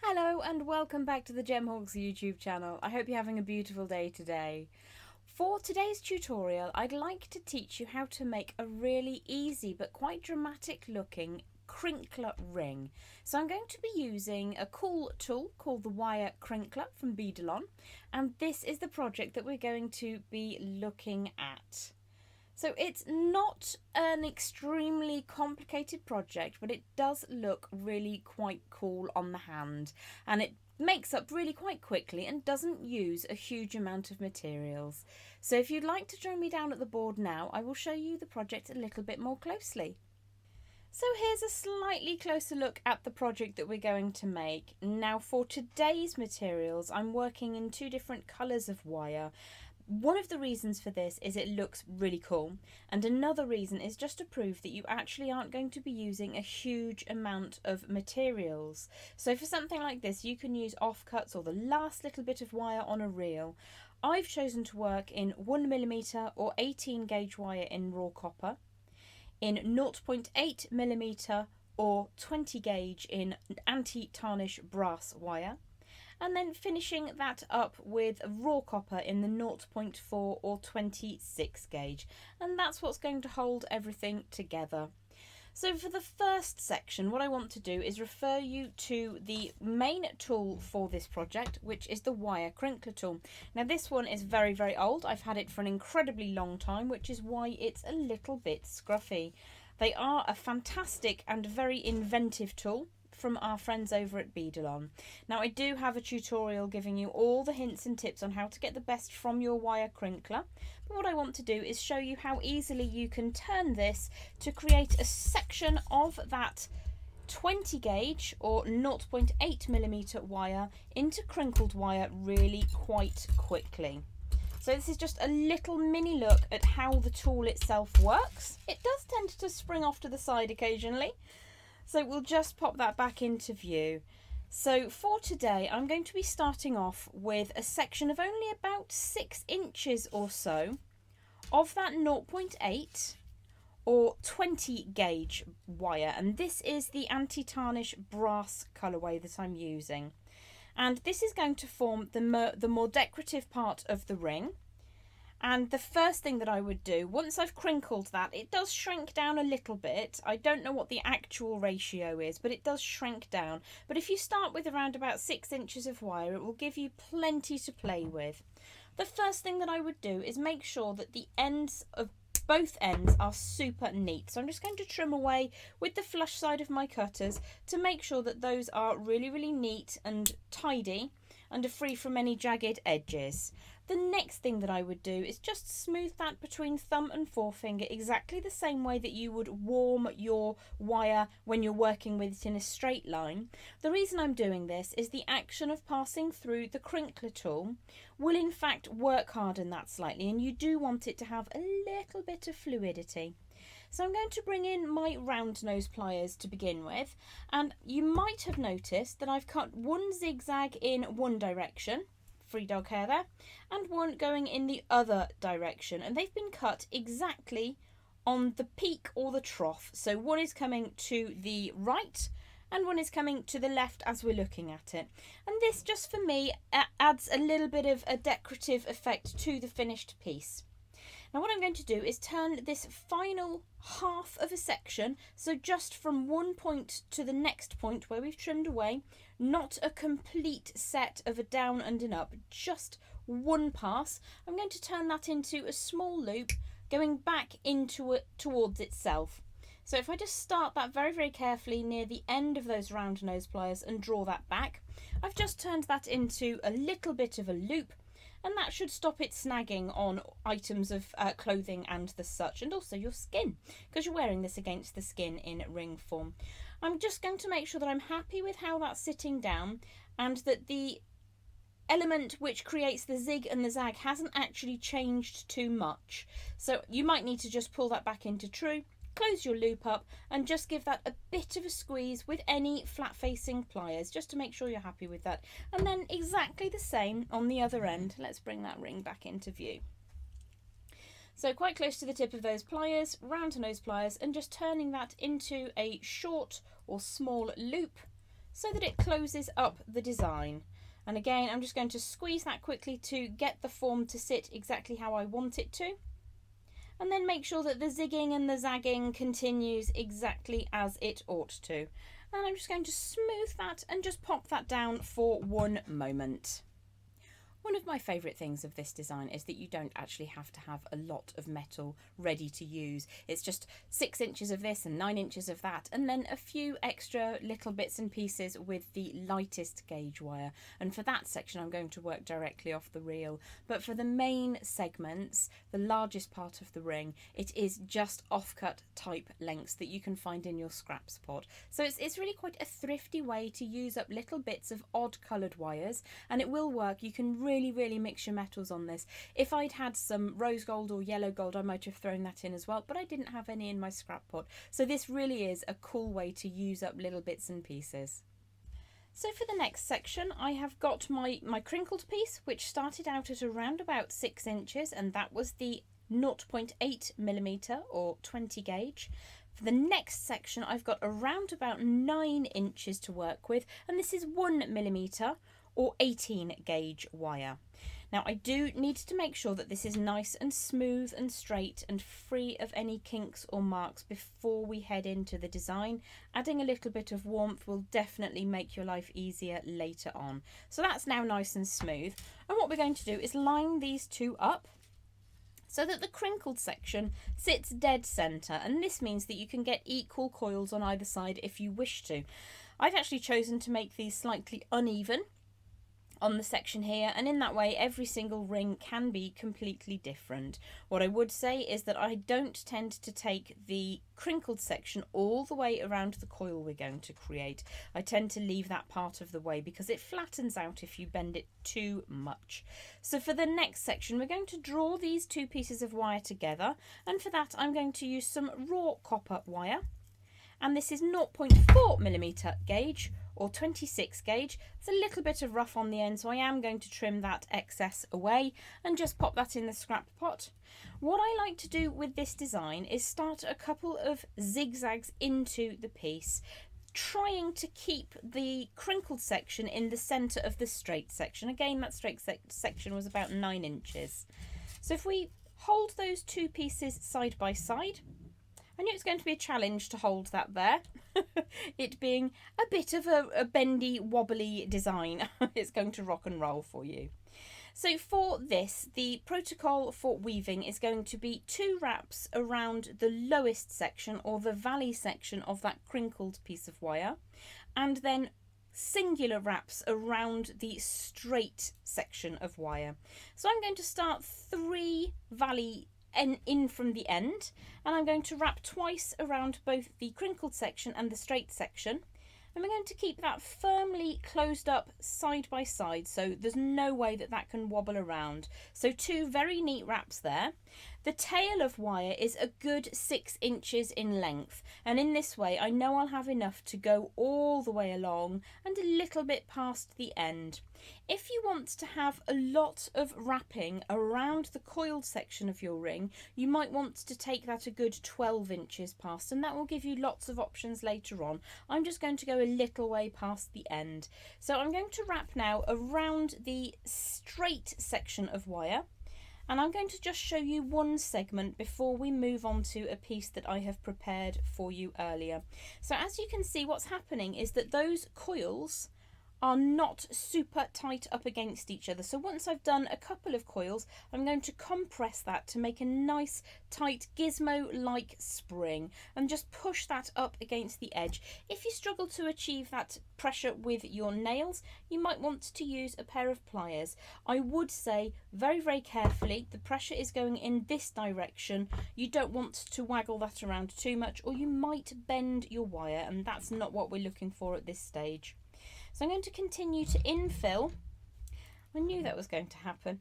Hello and welcome back to the Gemhawks YouTube channel. I hope you're having a beautiful day today. For today's tutorial, I'd like to teach you how to make a really easy but quite dramatic looking crinkler ring. So I'm going to be using a cool tool called the Wire Crinkler from Beyin, and this is the project that we're going to be looking at. So it's not an extremely complicated project, but it does look really quite cool on the hand, and it makes up really quite quickly and doesn't use a huge amount of materials. So if you'd like to join me down at the board now, I will show you the project a little bit more closely. So here's a slightly closer look at the project that we're going to make. Now for today's materials, I'm working in two different colours of wire. One of the reasons for this is it looks really cool, and another reason is just to prove that you actually aren't going to be using a huge amount of materials. So for something like this, you can use offcuts or the last little bit of wire on a reel. I've chosen to work in 1mm or 18 gauge wire in raw copper, in 0.8mm or 20 gauge in anti-tarnish brass wire, and then finishing that up with raw copper in the 0.4 or 26 gauge, and that's what's going to hold everything together. So for the first section, what I want to do is refer you to the main tool for this project, which is the Wire Crinkler Tool. Now this one is very, very old. I've had it for an incredibly long time, which is why it's a little bit scruffy. They are a fantastic and very inventive tool from our friends over at Beyin. Now I do have a tutorial giving you all the hints and tips on how to get the best from your wire crinkler, but what I want to do is show you how easily you can turn this to create a section of that 20 gauge or 0.8mm wire into crinkled wire really quite quickly. So this is just a little mini look at how the tool itself works. It does tend to spring off to the side occasionally, so we'll just pop that back into view. So for today, I'm going to be starting off with a section of only about 6 inches or so of that 0.8 or 20 gauge wire. And this is the anti-tarnish brass colourway that I'm using. And this is going to form the more decorative part of the ring. And the first thing that I would do, once I've crinkled that, it does shrink down a little bit. I don't know what the actual ratio is, but it does shrink down. But if you start with around about 6 inches of wire, it will give you plenty to play with. The first thing that I would do is make sure that the ends of both ends are super neat. So I'm just going to trim away with the flush side of my cutters to make sure that those are really, really neat and tidy and are free from any jagged edges. The next thing that I would do is just smooth that between thumb and forefinger exactly the same way that you would warm your wire when you're working with it in a straight line. The reason I'm doing this is the action of passing through the crinkler tool will in fact work harden that slightly, and you do want it to have a little bit of fluidity. So I'm going to bring in my round nose pliers to begin with, and you might have noticed that I've cut one zigzag in one direction, free dog hair there, and one going in the other direction, and they've been cut exactly on the peak or the trough. So one is coming to the right and one is coming to the left as we're looking at it, and this just for me adds a little bit of a decorative effect to the finished piece. Now what I'm going to do is turn this final half of a section, so just from one point to the next point where we've trimmed away, not a complete set of a down and an up, just one pass. I'm going to turn that into a small loop going back into it towards itself. So if I just start that very, very carefully near the end of those round nose pliers and draw that back, I've just turned that into a little bit of a loop, and that should stop it snagging on items of clothing and the such, and also your skin, because you're wearing this against the skin in ring form. I'm just going to make sure that I'm happy with how that's sitting down, and that the element which creates the zig and the zag hasn't actually changed too much. So you might need to just pull that back into true, close your loop up, and just give that a bit of a squeeze with any flat facing pliers just to make sure you're happy with that. And then exactly the same on the other end. Let's bring that ring back into view. So quite close to the tip of those pliers, round nose pliers, and just turning that into a short or small loop so that it closes up the design. And again, I'm just going to squeeze that quickly to get the form to sit exactly how I want it to. And then make sure that the zigging and the zagging continues exactly as it ought to. And I'm just going to smooth that and just pop that down for one moment. One of my favourite things of this design is that you don't actually have to have a lot of metal ready to use. It's just 6 inches of this and 9 inches of that, and then a few extra little bits and pieces with the lightest gauge wire. And for that section I'm going to work directly off the reel, but for the main segments, the largest part of the ring, it is just offcut type lengths that you can find in your scraps pot. So it's really quite a thrifty way to use up little bits of odd coloured wires, and it will work. You can really mix your metals on this. If I'd had some rose gold or yellow gold, I might have thrown that in as well, but I didn't have any in my scrap pot. So this really is a cool way to use up little bits and pieces. So for the next section, I have got my crinkled piece, which started out at around about 6 inches, and that was the 0.8mm or 20 gauge. For the next section, I've got around about 9 inches to work with, and this is 1mm or 18 gauge wire. Now I do need to make sure that this is nice and smooth and straight and free of any kinks or marks before we head into the design. Adding a little bit of warmth will definitely make your life easier later on. So that's now nice and smooth, and what we're going to do is line these two up so that the crinkled section sits dead centre, and this means that you can get equal coils on either side if you wish to. I've actually chosen to make these slightly uneven on the section here, and in that way every single ring can be completely different. What I would say is that I don't tend to take the crinkled section all the way around the coil we're going to create. I tend to leave that part of the way because it flattens out if you bend it too much. So for the next section we're going to draw these two pieces of wire together, and for that I'm going to use some raw copper wire, and this is 0.4mm gauge or 26 gauge. It's a little bit of rough on the end, so I am going to trim that excess away and just pop that in the scrap pot. What I like to do with this design is start a couple of zigzags into the piece, trying to keep the crinkled section in the centre of the straight section. Again, that straight section was about 9 inches. So if we hold those two pieces side by side, I knew it's going to be a challenge to hold that there, it being a bit of a bendy, wobbly design. It's going to rock and roll for you. So for this, the protocol for weaving is going to be 2 wraps around the lowest section or the valley section of that crinkled piece of wire, and then singular wraps around the straight section of wire. So I'm going to start 3 valley in from the end, and I'm going to wrap twice around both the crinkled section and the straight section, and we're going to keep that firmly closed up side by side, so there's no way that that can wobble around. So 2 very neat wraps there. The tail of wire is a good 6 inches in length, and in this way I know I'll have enough to go all the way along and a little bit past the end. If you want to have a lot of wrapping around the coiled section of your ring, you might want to take that a good 12 inches past, and that will give you lots of options later on. I'm just going to go a little way past the end. So I'm going to wrap now around the straight section of wire, and I'm going to just show you one segment before we move on to a piece that I have prepared for you earlier. So as you can see, what's happening is that those coils are not super tight up against each other. So once I've done a couple of coils, I'm going to compress that to make a nice tight gizmo-like spring and just push that up against the edge. If you struggle to achieve that pressure with your nails, you might want to use a pair of pliers. I would say very carefully, the pressure is going in this direction. You don't want to waggle that around too much, or you might bend your wire, and that's not what we're looking for at this stage. So I'm going to continue to infill. I knew that was going to happen.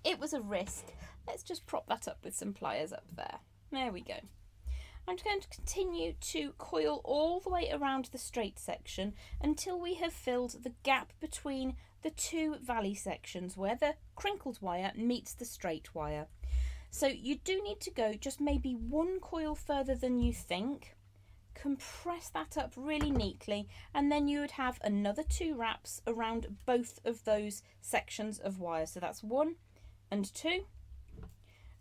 It was a risk. Let's just prop that up with some pliers up there. There we go. I'm going to continue to coil all the way around the straight section until we have filled the gap between the 2 valley sections where the crinkled wire meets the straight wire. So you do need to go just maybe 1 coil further than you think compress that up really neatly, and then you would have another 2 wraps around both of those sections of wire. So that's 1 and 2.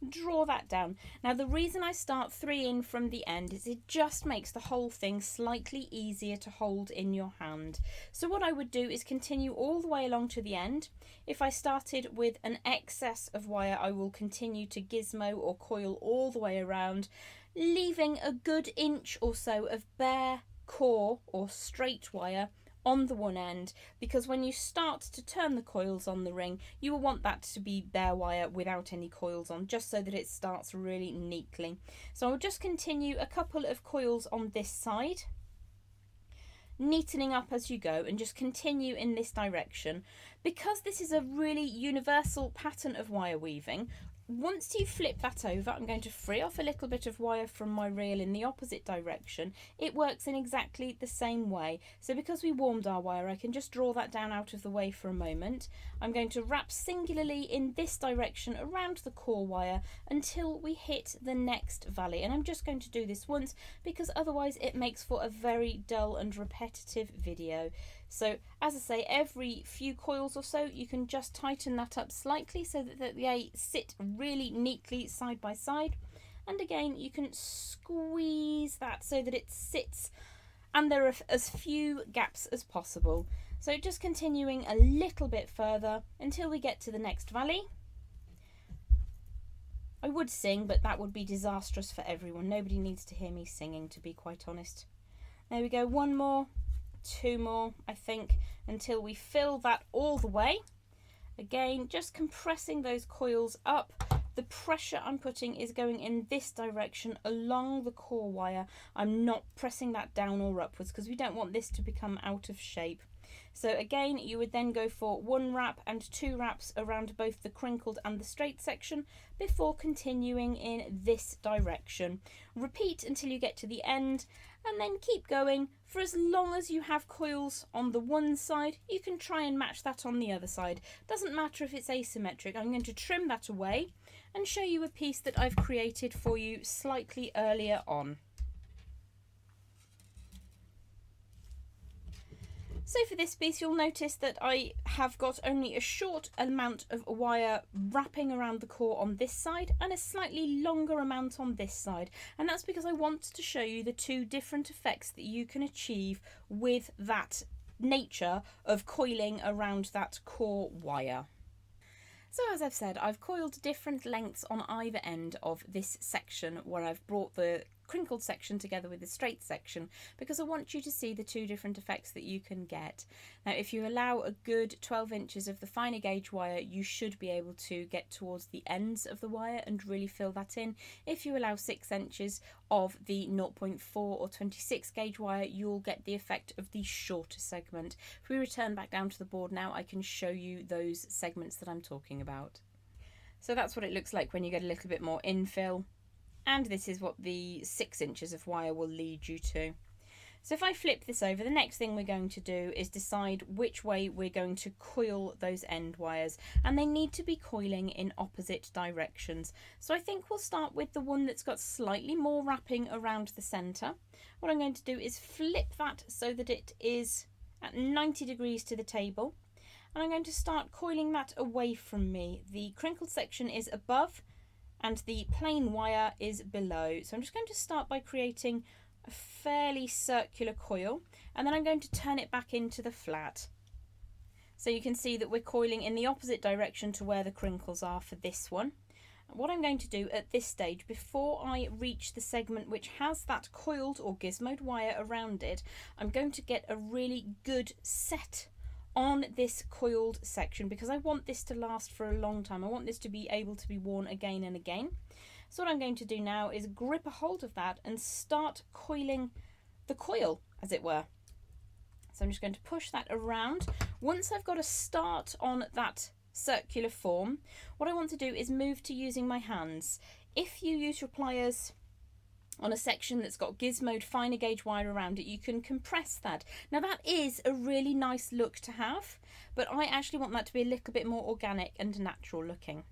Draw that down. Now the reason I start 3 in from the end is it just makes the whole thing slightly easier to hold in your hand. So what I would do is continue all the way along to the end. If I started with an excess of wire, I will continue to gizmo or coil all the way around, leaving a good inch or so of bare core or straight wire on the one end, because when you start to turn the coils on the ring, you will want that to be bare wire without any coils on, just so that it starts really neatly. So I'll just continue a couple of coils on this side, neatening up as you go, and just continue in this direction. Because this is a really universal pattern of wire weaving, once you flip that over, I'm going to free off a little bit of wire from my reel in the opposite direction. It works in exactly the same way. So because we warmed our wire, I can just draw that down out of the way for a moment. I'm going to wrap singularly in this direction around the core wire until we hit the next valley. And I'm just going to do this once, because otherwise it makes for a very dull and repetitive video. So as I say, every few coils or so, you can just tighten that up slightly so that they sit really neatly side by side. And again, you can squeeze that so that it sits and there are as few gaps as possible. So just continuing a little bit further until we get to the next valley. I would sing, but that would be disastrous for everyone. Nobody needs to hear me singing, to be quite honest. There we go, 1 more. 2 more, I think, until we fill that all the way. Again, just compressing those coils up. The pressure I'm putting is going in this direction along the core wire. I'm not pressing that down or upwards because we don't want this to become out of shape. So again, you would then go for 1 wrap and 2 wraps around both the crinkled and the straight section before continuing in this direction. Repeat until you get to the end, and then keep going for as long as you have coils on the one side. You can try and match that on the other side. Doesn't matter if it's asymmetric. I'm going to trim that away and show you a piece that I've created for you slightly earlier on. So for this piece, you'll notice that I have got only a short amount of wire wrapping around the core on this side and a slightly longer amount on this side. And that's because I want to show you the 2 different effects that you can achieve with that nature of coiling around that core wire. So as I've said, I've coiled different lengths on either end of this section where I've brought the crinkled section together with the straight section, because I want you to see the 2 different effects that you can get. Now if you allow a good 12 inches of the finer gauge wire, you should be able to get towards the ends of the wire and really fill that in. If you allow 6 inches of the 0.4 or 26 gauge wire, you'll get the effect of the shorter segment. If we return back down to the board now, I can show you those segments that I'm talking about. So that's what it looks like when you get a little bit more infill. And this is what the 6 inches of wire will lead you to. So if I flip this over, the next thing we're going to do is decide which way we're going to coil those end wires, and they need to be coiling in opposite directions. So I think we'll start with the one that's got slightly more wrapping around the centre. What I'm going to do is flip that so that it is at 90 degrees to the table, and I'm going to start coiling that away from me. The crinkled section is above and the plain wire is below. So I'm just going to start by creating a fairly circular coil, and then I'm going to turn it back into the flat. So you can see that we're coiling in the opposite direction to where the crinkles are for this one. What I'm going to do at this stage, before I reach the segment which has that coiled or gizmoed wire around it, I'm going to get a really good set on this coiled section, because I want this to last for a long time. I want this to be able to be worn again and again. So what I'm going to do now is grip a hold of that and start coiling the coil, as it were. So I'm just going to push that around. Once I've got a start on that circular form, what I want to do is move to using my hands. If you use your pliers on a section that's got gizmoed finer gauge wire around it, you can compress that. Now that is a really nice look to have, but I actually want that to be a little bit more organic and natural looking.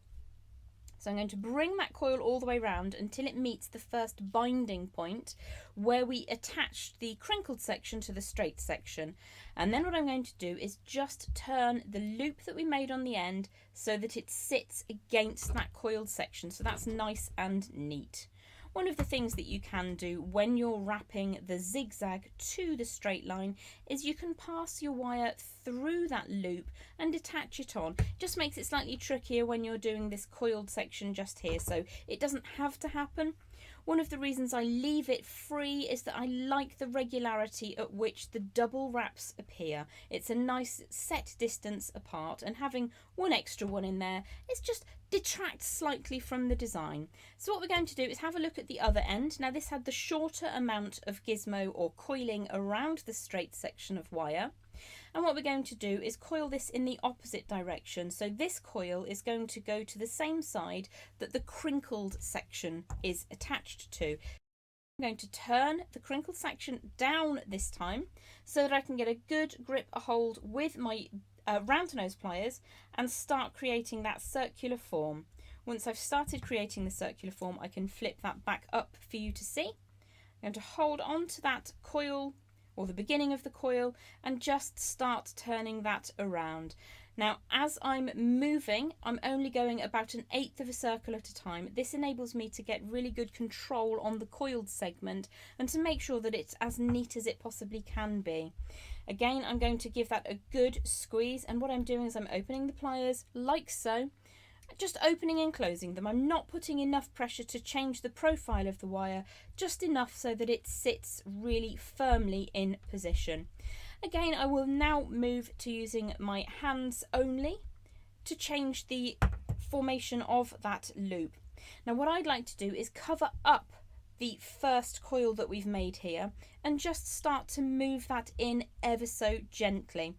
So I'm going to bring that coil all the way around until it meets the first binding point where we attached the crinkled section to the straight section. And then what I'm going to do is just turn the loop that we made on the end so that it sits against that coiled section. So that's nice and neat. One of the things that you can do when you're wrapping the zigzag to the straight line is you can pass your wire through that loop and attach it on. It just makes it slightly trickier when you're doing this coiled section just here, so it doesn't have to happen. One of the reasons I leave it free is that I like the regularity at which the double wraps appear. It's a nice set distance apart, and having one extra one in there is just detracts slightly from the design. So what we're going to do is have a look at the other end. Now this had the shorter amount of gizmo or coiling around the straight section of wire. And what we're going to do is coil this in the opposite direction. So this coil is going to go to the same side that the crinkled section is attached to. I'm going to turn the crinkled section down this time so that I can get a good grip, a hold with my round nose pliers and start creating that circular form. Once I've started creating the circular form, I can flip that back up for you to see. I'm going to hold on to that coil or the beginning of the coil and just start turning that around. Now as I'm moving, I'm only going about 1/8 of a circle at a time. This enables me to get really good control on the coiled segment and to make sure that it's as neat as it possibly can be. Again, I'm going to give that a good squeeze, and what I'm doing is I'm opening the pliers like so, just opening and closing them. I'm not putting enough pressure to change the profile of the wire, just enough so that it sits really firmly in position. Again, I will now move to using my hands only to change the formation of that loop. Now what I'd like to do is cover up the first coil that we've made here and just start to move that in ever so gently.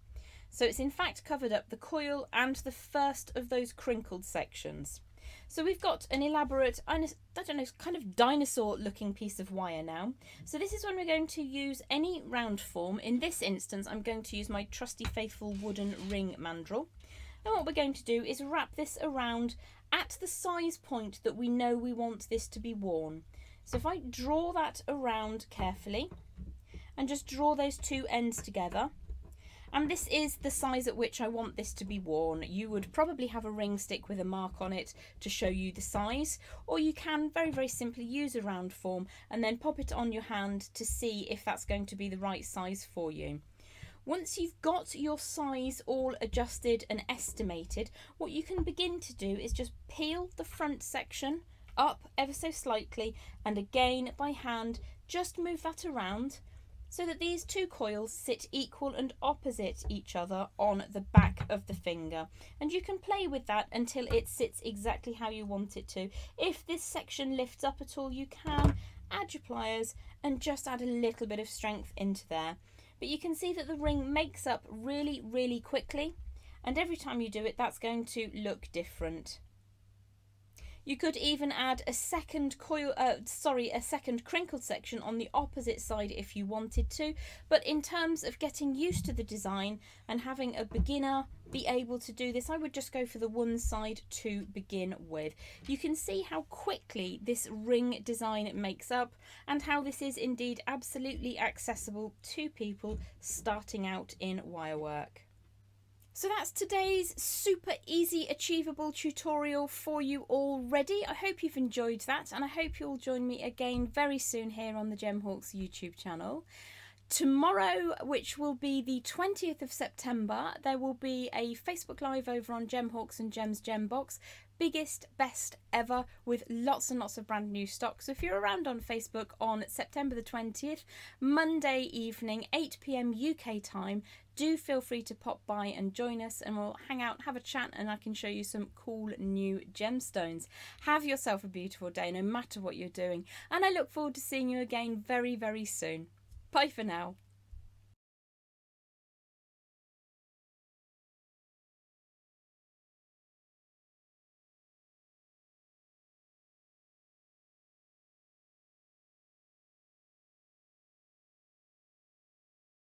So it's in fact covered up the coil and the first of those crinkled sections. So we've got an elaborate, I don't know, kind of dinosaur looking piece of wire now. So this is when we're going to use any round form. In this instance, I'm going to use my trusty faithful wooden ring mandrel. And what we're going to do is wrap this around at the size point that we know we want this to be worn. So if I draw that around carefully and just draw those two ends together, and this is the size at which I want this to be worn. You would probably have a ring stick with a mark on it to show you the size, or you can very, very simply use a round form and then pop it on your hand to see if that's going to be the right size for you. Once you've got your size all adjusted and estimated, what you can begin to do is just peel the front section up ever so slightly, and again by hand just move that around so that these two coils sit equal and opposite each other on the back of the finger. And you can play with that until it sits exactly how you want it to. If this section lifts up at all, you can add your pliers and just add a little bit of strength into there. But you can see that the ring makes up really, really quickly, and every time you do it, that's going to look different. You could even add a second a second crinkled section on the opposite side if you wanted to, but in terms of getting used to the design and having a beginner be able to do this, I would just go for the one side to begin with. You can see how quickly this ring design makes up and how this is indeed absolutely accessible to people starting out in wire work. So that's today's super easy achievable tutorial for you already. I hope you've enjoyed that, and I hope you'll join me again very soon here on the Gemhawks YouTube channel. Tomorrow, which will be the 20th of September, there will be a Facebook Live over on Gemhawks and Gems Gembox. Biggest, best ever, with lots and lots of brand new stock. So if you're around on Facebook on September the 20th, Monday evening, 8 PM UK time, do feel free to pop by and join us, and we'll hang out, have a chat, and I can show you some cool new gemstones. Have yourself a beautiful day, no matter what you're doing, and I look forward to seeing you again very, very soon. Bye for now.